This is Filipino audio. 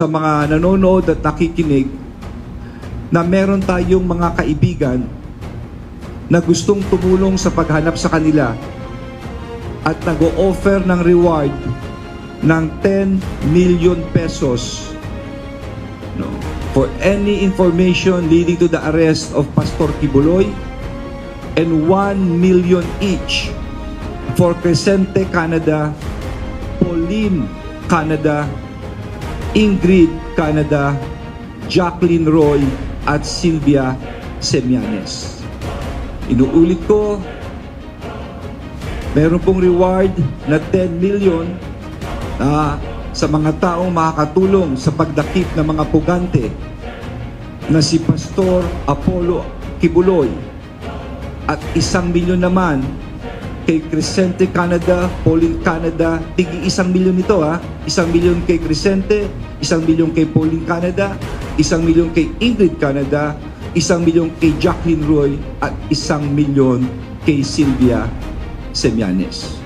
sa mga nanonood at nakikinig na meron tayong mga kaibigan na gustong tumulong sa paghanap sa kanila at nag-o-offer ng reward ng 10 million pesos for any information leading to the arrest of Pastor Kibuloy, and 1 million each for Crescente Canada, Pauline Canada, Ingrid Canada, Jacqueline Roy, at Sylvia Semianes. Inuulit ko, meron pong reward na 10 million sa mga taong makakatulong sa pagdakip ng mga pugante na si Pastor Apollo Kibuloy, at 1 milyon naman kay Crescente Canada, Pauline Canada, tigi 1 milyon ito 1 milyon kay Crescente, 1 milyon kay Pauline Canada, 1 milyon kay Ingrid Canada, 1 milyon kay Jacqueline Roy, at 1 milyon kay Sylvia Semianes.